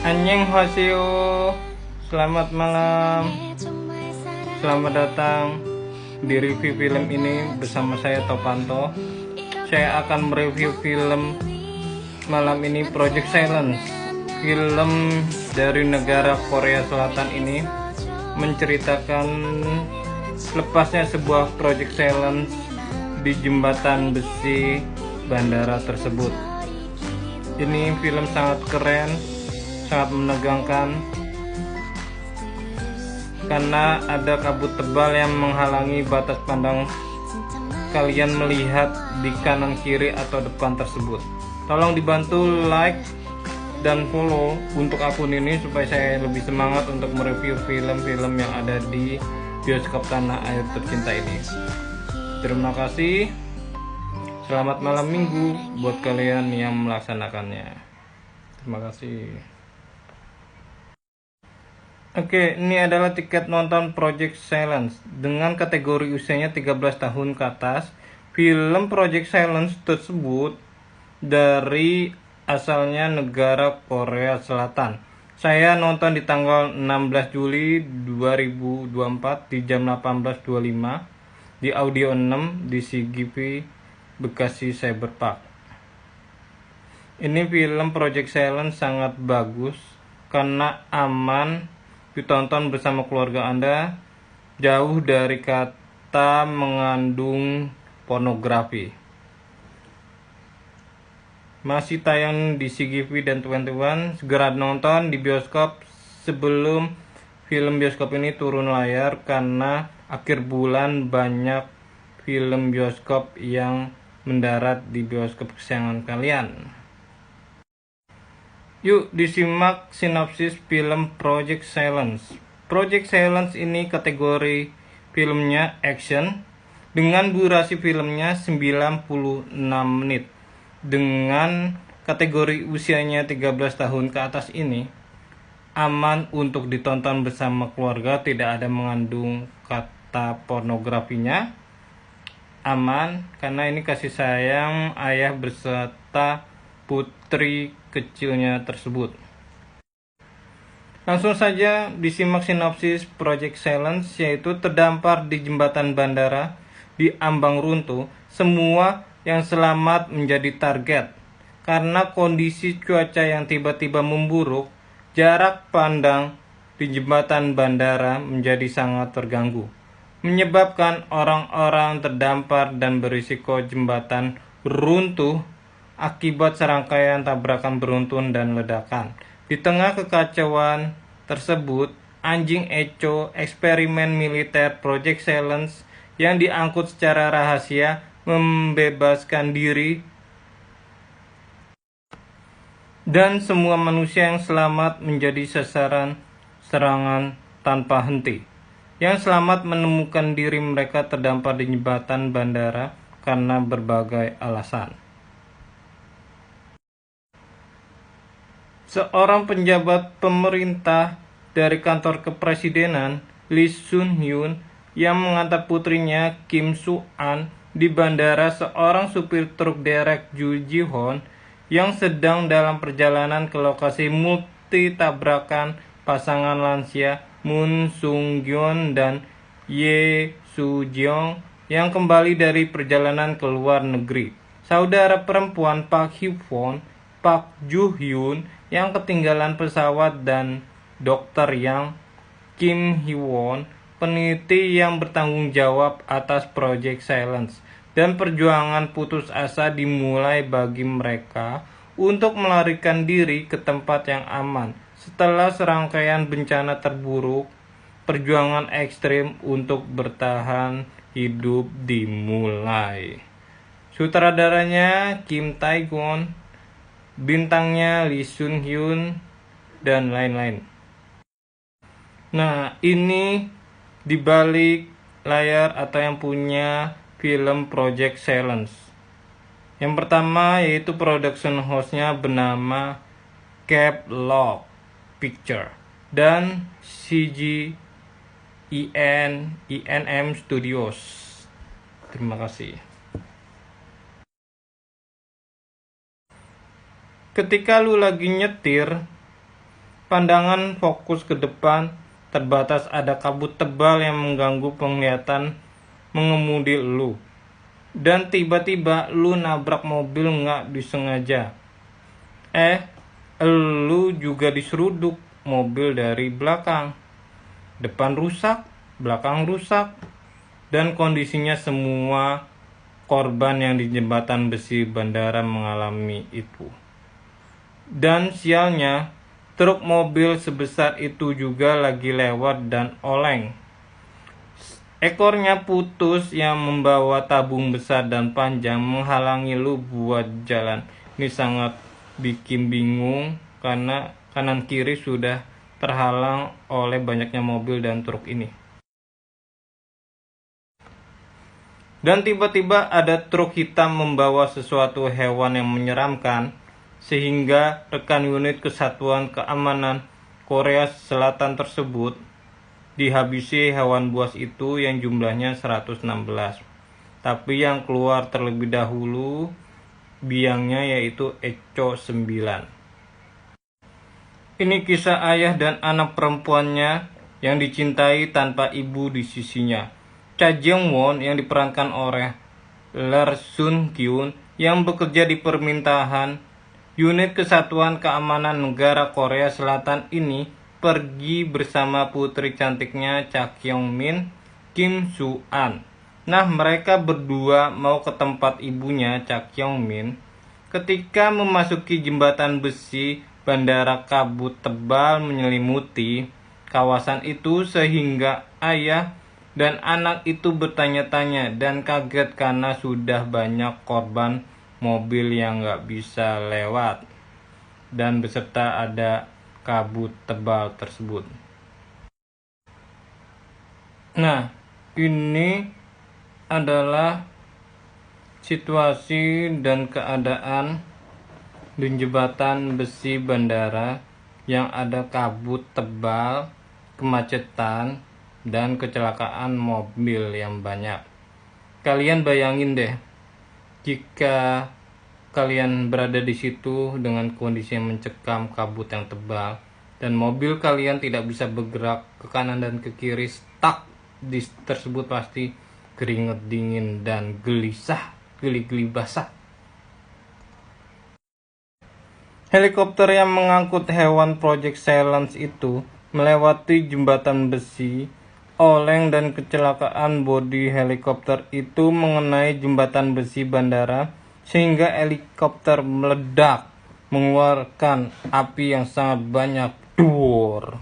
Annyeonghaseyo, selamat malam, selamat datang di review film ini bersama saya Topanto. Saya akan mereview film malam ini, Project Silence. Film dari negara Korea Selatan ini menceritakan lepasnya sebuah Project Silence di jembatan besi bandara tersebut. Ini film sangat keren, sangat menegangkan karena ada kabut tebal yang menghalangi batas pandang kalian melihat di kanan kiri atau depan tersebut. Tolong dibantu like dan follow untuk akun ini supaya saya lebih semangat untuk mereview film-film yang ada di bioskop tanah air tercinta ini. Terima kasih. Selamat malam minggu buat kalian yang melaksanakannya. Terima kasih. Oke, ini adalah tiket nonton Project Silence dengan kategori usianya 13 tahun ke atas. Film Project Silence tersebut dari asalnya negara Korea Selatan. Saya nonton di tanggal 16 Juli 2024 di jam 18.25 di Audio 6 di CGV Bekasi Cyberpark. Ini film Project Silence sangat bagus karena aman ditonton bersama keluarga Anda, jauh dari kata mengandung pornografi. Masih tayang di CGV dan 21. Segera nonton di bioskop sebelum film bioskop ini turun layar, karena akhir bulan banyak film bioskop yang mendarat di bioskop kesayangan kalian. Yuk disimak sinopsis film Project Silence. Project Silence ini kategori filmnya action dengan durasi filmnya 96 menit. Dengan kategori usianya 13 tahun ke atas ini aman untuk ditonton bersama keluarga, tidak ada mengandung kata pornografinya. Aman karena ini kasih sayang ayah beserta putri kecilnya tersebut. Langsung saja disimak sinopsis Project Silence, yaitu terdampar di jembatan bandara di ambang runtuh. Semua yang selamat menjadi target karena kondisi cuaca yang tiba-tiba memburuk. Jarak pandang di jembatan bandara menjadi sangat terganggu, menyebabkan orang-orang terdampar dan berisiko jembatan runtuh akibat serangkaian tabrakan beruntun dan ledakan. Di tengah kekacauan tersebut, anjing Echo, eksperimen militer Project Silence yang diangkut secara rahasia, membebaskan diri, dan semua manusia yang selamat menjadi sasaran serangan tanpa henti. Yang selamat menemukan diri mereka terdampar di jembatan bandara karena berbagai alasan. Seorang penjabat pemerintah dari kantor kepresidenan, Lee Sun-hyun, yang mengantar putrinya Kim Soo-an di bandara, seorang supir truk derek Ju Ji-hoon yang sedang dalam perjalanan ke lokasi multi tabrakan pasangan lansia Moon Sung-gyeon dan Ye Soo-jeong yang kembali dari perjalanan ke luar negeri. Saudara perempuan Park Hee-won, Park Joo-hyun yang ketinggalan pesawat, dan dokter yang Kim Hee-won, peneliti yang bertanggung jawab atas Project Silence. Dan perjuangan putus asa dimulai bagi mereka untuk melarikan diri ke tempat yang aman. Setelah serangkaian bencana terburuk, perjuangan ekstrim untuk bertahan hidup dimulai. Sutradaranya Kim Tae-gon, bintangnya Lee Sun-hyun, dan lain-lain. Nah, ini di balik layar atau yang punya film Project Silence. Yang pertama yaitu production house-nya bernama Cap Lock Picture dan INM Studios. Terima kasih. Ketika lu lagi nyetir, Pandangan fokus ke depan, terbatas ada kabut tebal yang mengganggu penglihatan mengemudi lu. Dan tiba-tiba lu nabrak mobil nggak disengaja. Lu juga diseruduk mobil dari belakang. Depan rusak, belakang rusak, dan kondisinya semua korban yang di jembatan besi bandara mengalami itu. Dan sialnya, truk mobil sebesar itu juga lagi lewat dan oleng. Ekornya putus yang membawa tabung besar dan panjang menghalangi lu buat jalan. Ini sangat bikin bingung karena kanan kiri sudah terhalang oleh banyaknya mobil dan truk ini. Dan tiba-tiba ada truk hitam membawa sesuatu hewan yang menyeramkan, sehingga rekan unit Kesatuan Keamanan Korea Selatan tersebut dihabisi hewan buas itu yang jumlahnya 116. Tapi yang keluar terlebih dahulu biangnya yaitu Echo 9. Ini kisah ayah dan anak perempuannya yang dicintai tanpa ibu di sisinya. Cha Jeong-won yang diperankan oleh Ler Sun-kyun yang bekerja di permintaan unit Kesatuan Keamanan Negara Korea Selatan ini pergi bersama putri cantiknya Cha Kyung-min, Kim Soo-an. Nah, mereka berdua mau ke tempat ibunya Cha Kyung-min. Ketika memasuki jembatan besi, bandara kabut tebal menyelimuti kawasan itu sehingga ayah dan anak itu bertanya-tanya dan kaget karena sudah banyak korban mobil yang nggak bisa lewat dan beserta ada kabut tebal tersebut. Nah, ini adalah situasi dan keadaan di jembatan besi bandara yang ada kabut tebal, kemacetan, dan kecelakaan mobil yang banyak. Kalian bayangin deh, jika kalian berada di situ dengan kondisi yang mencekam, kabut yang tebal, dan mobil kalian tidak bisa bergerak ke kanan dan ke kiri, stuck di tersebut, pasti keringat dingin dan gelisah, geli-geli basah. Helikopter yang mengangkut hewan Project Silence itu melewati jembatan besi, oleng dan kecelakaan bodi helikopter itu mengenai jembatan besi bandara sehingga helikopter meledak mengeluarkan api yang sangat banyak. Duor.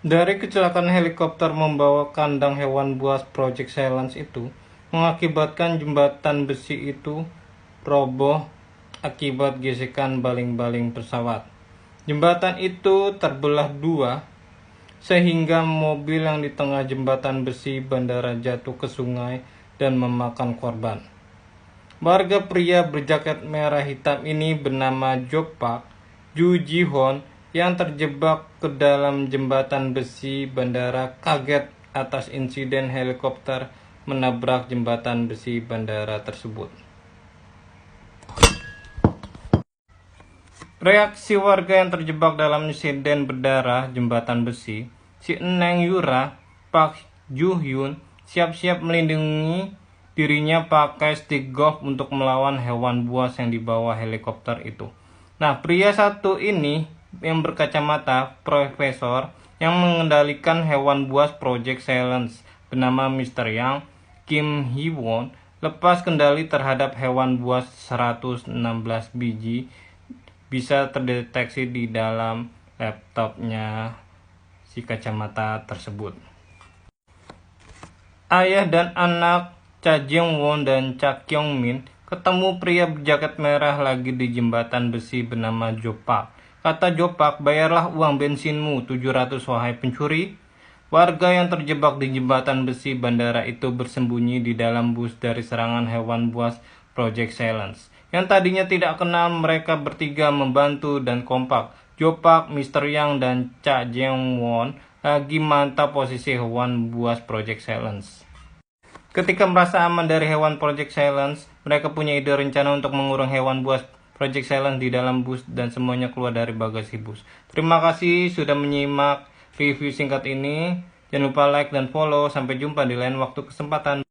Dari kecelakaan helikopter membawa kandang hewan buas Project Silence itu mengakibatkan jembatan besi itu roboh akibat gesekan baling-baling pesawat. Jembatan itu terbelah dua sehingga mobil yang di tengah jembatan besi bandara jatuh ke sungai dan memakan korban. Warga pria berjaket merah hitam ini bernama Jo Park Ju Ji-hon yang terjebak ke dalam jembatan besi bandara kaget atas insiden helikopter menabrak jembatan besi bandara tersebut. Reaksi warga yang terjebak dalam insiden berdarah jembatan besi, si Eneng Yura, Park Ju-hyun, siap-siap melindungi dirinya pakai stick golf untuk melawan hewan buas yang dibawa helikopter itu. Nah, pria satu ini yang berkacamata, profesor, yang mengendalikan hewan buas Project Silence, bernama Mr. Yang, Kim Hee-won, lepas kendali terhadap hewan buas 116 biji bisa terdeteksi di dalam laptopnya si kacamata tersebut. Ayah dan anak Cha Jeong-won dan Cha Kyung-min ketemu pria berjaket merah lagi di jembatan besi bernama Jo Park. Kata Jo Park, bayarlah uang bensinmu 700 wahai pencuri. Warga yang terjebak di jembatan besi bandara itu bersembunyi di dalam bus dari serangan hewan buas Project Silence. Yang tadinya tidak kenal, mereka bertiga membantu dan kompak. Jo Park, Mr. Yang, dan Cha Jeong-won lagi mantap posisi hewan buas Project Silence. Ketika merasa aman dari hewan Project Silence, mereka punya ide rencana untuk mengurung hewan buas Project Silence di dalam bus dan semuanya keluar dari bagasi bus. Terima kasih sudah menyimak review singkat ini. Jangan lupa like dan follow. Sampai jumpa di lain waktu kesempatan.